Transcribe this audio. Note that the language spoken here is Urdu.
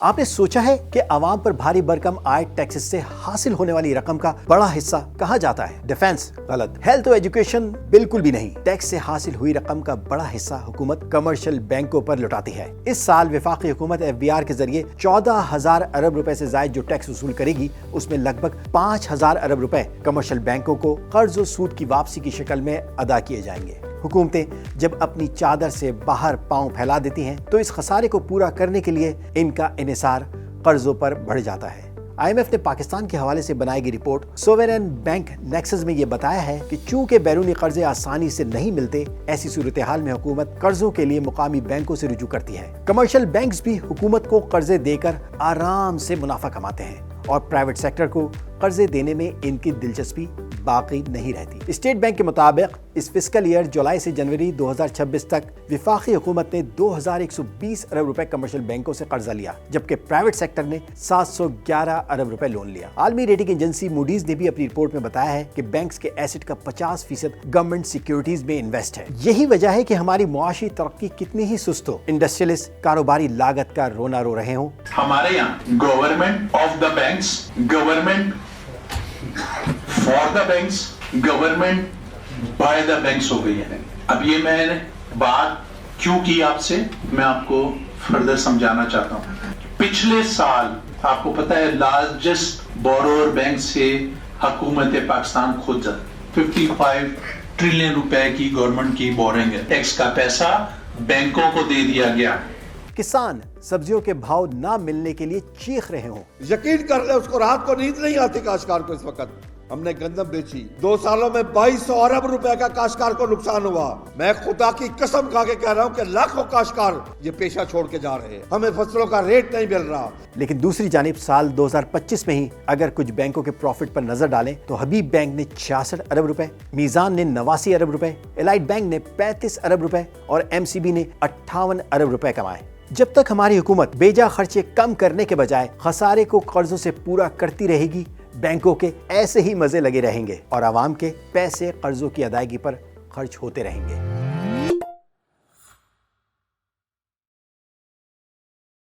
آپ نے سوچا ہے کہ عوام پر بھاری بھرکم آئے ٹیکسز سے حاصل ہونے والی رقم کا بڑا حصہ کہاں جاتا ہے؟ ڈیفنس؟ غلط۔ ہیلتھ و ایجوکیشن؟ بالکل بھی نہیں۔ ٹیکس سے حاصل ہوئی رقم کا بڑا حصہ حکومت کمرشل بینکوں پر لوٹاتی ہے۔ اس سال وفاقی حکومت FBR کے ذریعے 14,000 ارب روپے سے زائد جو ٹیکس وصول کرے گی، اس میں لگ بھگ 5,000 ارب روپے کمرشل بینکوں کو قرض و سود کی واپسی کی شکل میں ادا کیے جائیں گے۔ حکومتیں جب اپنی چادر سے باہر پاؤں پھیلا دیتی ہیں تو اس خسارے کو پورا کرنے کے لیے ان کا انحصار قرضوں پر بڑھ جاتا ہے۔ IMF نے پاکستان کے حوالے سے بنائی گئی رپورٹ سوورین بینک نیکسس میں یہ بتایا ہے کہ چونکہ بیرونی قرضے آسانی سے نہیں ملتے، ایسی صورتحال میں حکومت قرضوں کے لیے مقامی بینکوں سے رجوع کرتی ہے۔ کمرشل بینکس بھی حکومت کو قرضے دے کر آرام سے منافع کماتے ہیں اور پرائیویٹ سیکٹر کو قرضے دینے میں ان کی دلچسپی باقی نہیں رہتی۔ اسٹیٹ بینک کے مطابق اس فسکل ایئر جولائی سے جنوری 2026 تک وفاقی حکومت نے 2,120 ارب روپے کمرشل بینکوں سے قرضہ لیا، جبکہ پرائیویٹ سیکٹر نے 711 ارب روپے لون لیا۔ عالمی ریٹنگ ایجنسی موڈیز نے بھی اپنی رپورٹ میں بتایا ہے کہ بینکس کے ایسٹ کا 50% گورنمنٹ سیکیورٹیز میں انویسٹ ہے۔ یہی وجہ ہے کہ ہماری معاشی ترقی کتنی ہی سست ہو، انڈسٹریلسٹ کاروباری لاگت کا رونا رو رہے ہوں۔ ہمارے یہاں government of the banks, government for the banks, government by the banks ہو گئی ہے۔ اب یہ میں نے بات کیوں کی آپ سے، میں آپ کو فردر سمجھانا چاہتا ہوں۔ پچھلے سال آپ کو پتا ہے لارجسٹ بورور بینک سے حکومت پاکستان خود 55 ٹریلین روپے کی گورنمنٹ کی بورنگ ہے، ٹیکس کا پیسہ بینکوں کو دے دیا گیا۔ کسان سبزیوں کے بھاؤ نہ ملنے کے لیے چیخ رہے ہوں۔ یقین کر لیں اس کو رات کو نیند نہیں آتی کاشتکار کو۔ اس وقت ہم نے گندم بیچی، 2 سالوں میں 2200 ارب روپے کا کاشتکار کو نقصان ہوا۔ میں خدا کی قسم کھا کے کہہ رہا ہوں کہ لاکھوں کاشتکار یہ پیشہ چھوڑ کے جا رہے ہیں، ہمیں فصلوں کا ریٹ نہیں مل رہا۔ لیکن دوسری جانب سال 2025 میں ہی اگر کچھ بینکوں کے پروفٹ پر نظر ڈالیں تو حبیب بینک نے 66 ارب روپے، میزان نے 89 ارب روپے، الائٹ بینک نے 35 ارب روپے اور MCB نے 58 ارب روپے کمائے۔ جب تک ہماری حکومت بیجا خرچے کم کرنے کے بجائے خسارے کو قرضوں سے پورا کرتی رہے گی، بینکوں کے ایسے ہی مزے لگے رہیں گے اور عوام کے پیسے قرضوں کی ادائیگی پر خرچ ہوتے رہیں گے۔